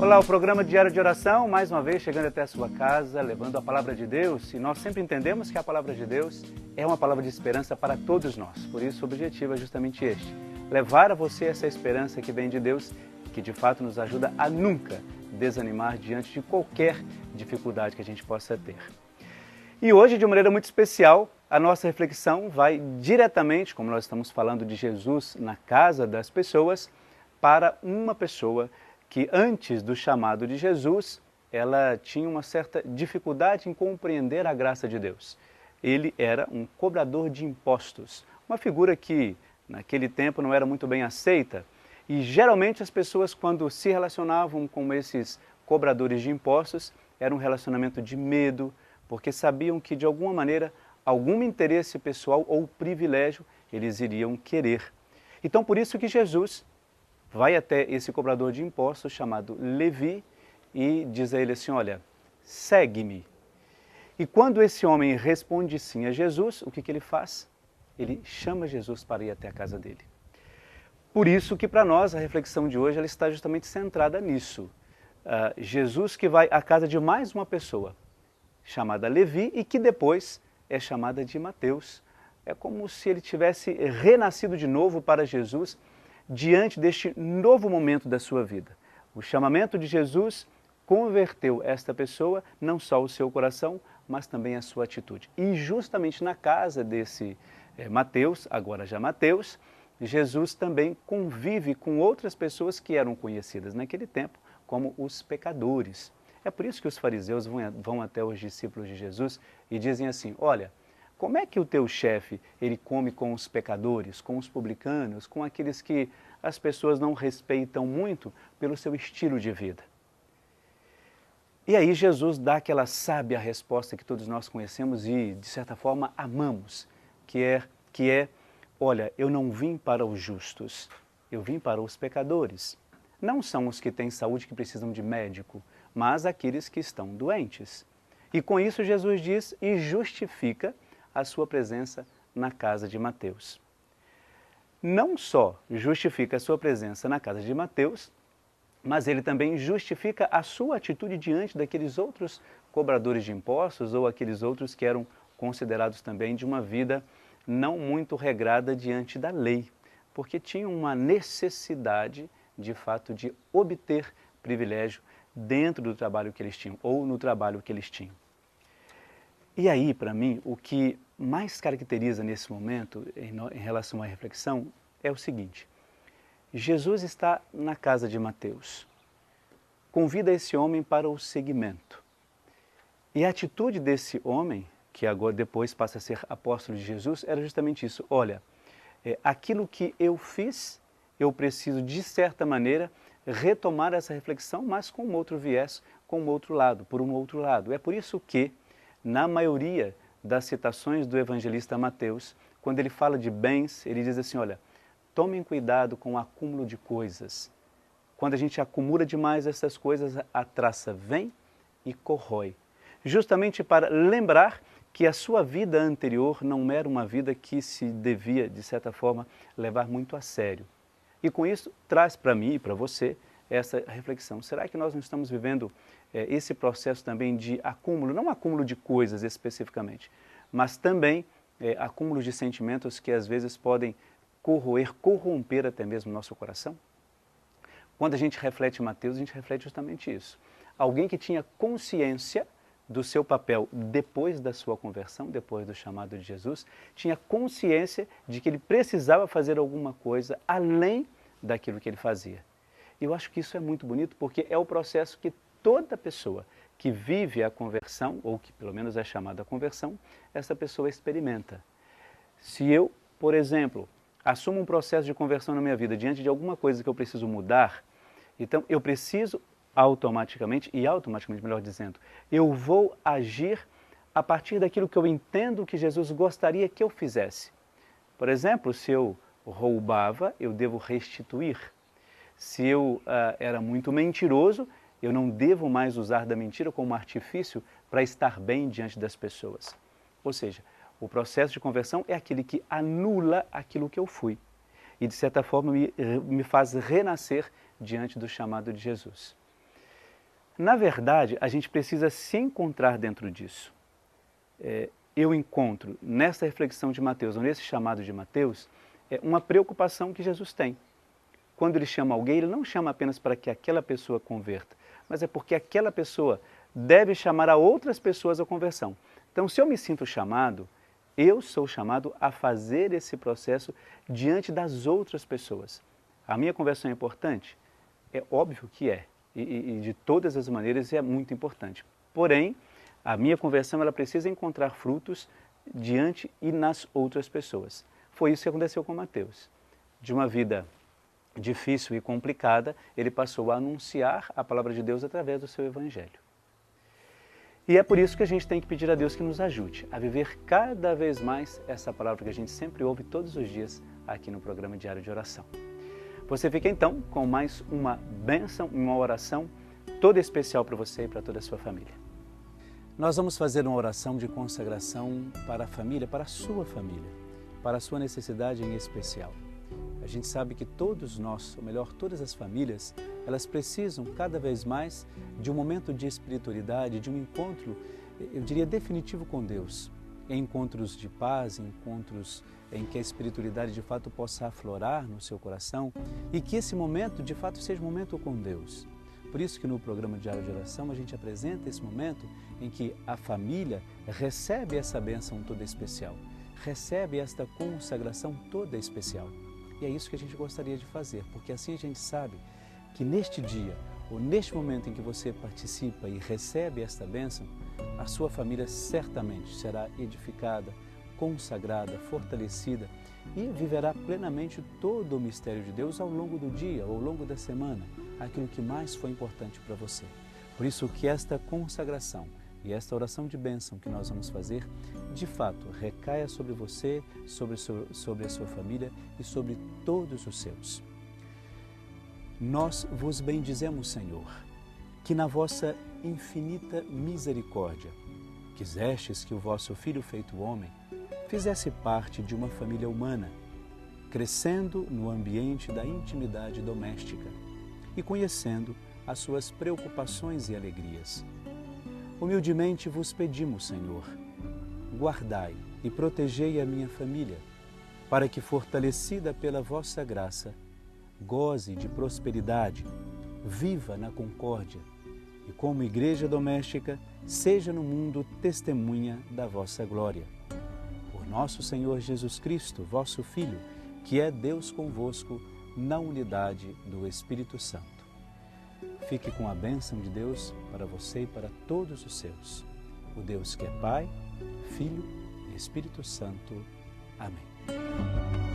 Olá, o programa Diário de Oração, mais uma vez chegando até a sua casa, levando a Palavra de Deus. E nós sempre entendemos que a Palavra de Deus é uma palavra de esperança para todos nós. Por isso, o objetivo é justamente este: levar a você essa esperança que vem de Deus, que de fato nos ajuda a nunca desanimar diante de qualquer dificuldade que a gente possa ter. E hoje, de maneira muito especial, a nossa reflexão vai diretamente, como nós estamos falando de Jesus na casa das pessoas, para uma pessoa que antes do chamado de Jesus, ela tinha uma certa dificuldade em compreender a graça de Deus. Ele era um cobrador de impostos, uma figura que naquele tempo não era muito bem aceita, e geralmente as pessoas, quando se relacionavam com esses cobradores de impostos, era um relacionamento de medo, porque sabiam que de alguma maneira, algum interesse pessoal ou privilégio eles iriam querer. Então por isso que Jesus vai até esse cobrador de impostos chamado Levi e diz a ele assim: olha, segue-me. E quando esse homem responde sim a Jesus, o que ele faz? Ele chama Jesus para ir até a casa dele. Por isso que para nós a reflexão de hoje ela está justamente centrada nisso. Jesus que vai à casa de mais uma pessoa, chamada Levi, e que depois é chamada de Mateus. É como se ele tivesse renascido de novo para Jesus, diante deste novo momento da sua vida. O chamamento de Jesus converteu esta pessoa, não só o seu coração, mas também a sua atitude. E justamente na casa desse Mateus, agora já Mateus, Jesus também convive com outras pessoas que eram conhecidas naquele tempo como os pecadores. É por isso que os fariseus vão até os discípulos de Jesus e dizem assim: olha, como é que o teu chefe ele come com os pecadores, com os publicanos, com aqueles que as pessoas não respeitam muito pelo seu estilo de vida? E aí Jesus dá aquela sábia resposta que todos nós conhecemos e, de certa forma, amamos, que é, olha, eu não vim para os justos, eu vim para os pecadores. Não são os que têm saúde que precisam de médico, mas aqueles que estão doentes. E com isso Jesus diz e justifica a sua presença na casa de Mateus. Não só justifica a sua presença na casa de Mateus, mas ele também justifica a sua atitude diante daqueles outros cobradores de impostos ou aqueles outros que eram considerados também de uma vida não muito regrada diante da lei, porque tinham uma necessidade, de fato, de obter privilégio dentro do trabalho que eles tinham ou no trabalho que eles tinham. E aí, para mim, o que mais caracteriza nesse momento, em relação à reflexão, é o seguinte: Jesus está na casa de Mateus, convida esse homem para o seguimento. E a atitude desse homem, que agora depois passa a ser apóstolo de Jesus, era justamente isso: olha, aquilo que eu fiz, eu preciso, de certa maneira, retomar essa reflexão, mas com um outro viés, com um outro lado, por um outro lado. É por isso que, na maioria das citações do evangelista Mateus, quando ele fala de bens, ele diz assim: olha, tomem cuidado com o acúmulo de coisas. Quando a gente acumula demais essas coisas, a traça vem e corrói. Justamente para lembrar que a sua vida anterior não era uma vida que se devia, de certa forma, levar muito a sério. E com isso, traz para mim e para você essa reflexão: será que nós não estamos vivendo esse processo também de acúmulo, não acúmulo de coisas especificamente, mas também acúmulo de sentimentos que às vezes podem corroer, corromper até mesmo o nosso coração? Quando a gente reflete Mateus, a gente reflete justamente isso. Alguém que tinha consciência do seu papel depois da sua conversão, depois do chamado de Jesus, tinha consciência de que ele precisava fazer alguma coisa além daquilo que ele fazia. E eu acho que isso é muito bonito, porque é o processo que toda pessoa que vive a conversão, ou que pelo menos é chamada a conversão, essa pessoa experimenta. Se eu, por exemplo, assumo um processo de conversão na minha vida diante de alguma coisa que eu preciso mudar, então eu preciso automaticamente, melhor dizendo, eu vou agir a partir daquilo que eu entendo que Jesus gostaria que eu fizesse. Por exemplo, se eu roubava, eu devo restituir. Se eu era muito mentiroso, eu não devo mais usar da mentira como artifício para estar bem diante das pessoas. Ou seja, o processo de conversão é aquele que anula aquilo que eu fui e, de certa forma, me faz renascer diante do chamado de Jesus. Na verdade, a gente precisa se encontrar dentro disso. Eu encontro nessa reflexão de Mateus, ou nesse chamado de Mateus, uma preocupação que Jesus tem. Quando ele chama alguém, ele não chama apenas para que aquela pessoa converta, mas é porque aquela pessoa deve chamar a outras pessoas à conversão. Então, se eu me sinto chamado, eu sou chamado a fazer esse processo diante das outras pessoas. A minha conversão é importante? É óbvio que é, e de todas as maneiras é muito importante. Porém, a minha conversão ela precisa encontrar frutos diante e nas outras pessoas. Foi isso que aconteceu com Mateus. De uma vida difícil e complicada, ele passou a anunciar a palavra de Deus através do seu evangelho. E é por isso que a gente tem que pedir a Deus que nos ajude a viver cada vez mais essa palavra que a gente sempre ouve todos os dias aqui no programa Diário de Oração. Você fica então com mais uma bênção, uma oração toda especial para você e para toda a sua família. Nós vamos fazer uma oração de consagração para a família, para a sua família, para a sua necessidade em especial. A gente sabe que todos nós, ou melhor, todas as famílias, elas precisam cada vez mais de um momento de espiritualidade, de um encontro, eu diria, definitivo com Deus. Encontros de paz, encontros em que a espiritualidade de fato possa aflorar no seu coração e que esse momento de fato seja um momento com Deus. Por isso que no programa Diário de Oração a gente apresenta esse momento em que a família recebe essa bênção toda especial, recebe esta consagração toda especial. E é isso que a gente gostaria de fazer, porque assim a gente sabe que neste dia, ou neste momento em que você participa e recebe esta bênção, a sua família certamente será edificada, consagrada, fortalecida e viverá plenamente todo o mistério de Deus ao longo do dia, ao longo da semana, aquilo que mais foi importante para você. Por isso que esta consagração e esta oração de bênção que nós vamos fazer, de fato, recaia sobre você, sobre a sua família e sobre todos os seus. Nós vos bendizemos, Senhor, que na vossa infinita misericórdia quisestes que o vosso Filho feito homem fizesse parte de uma família humana, crescendo no ambiente da intimidade doméstica e conhecendo as suas preocupações e alegrias. Humildemente vos pedimos, Senhor, guardai e protegei a minha família, para que, fortalecida pela vossa graça, goze de prosperidade, viva na concórdia e, como igreja doméstica, seja no mundo testemunha da vossa glória. Por nosso Senhor Jesus Cristo, vosso Filho, que é Deus convosco, na unidade do Espírito Santo. Fique com a bênção de Deus para você e para todos os seus. O Deus que é Pai, Filho e Espírito Santo. Amém.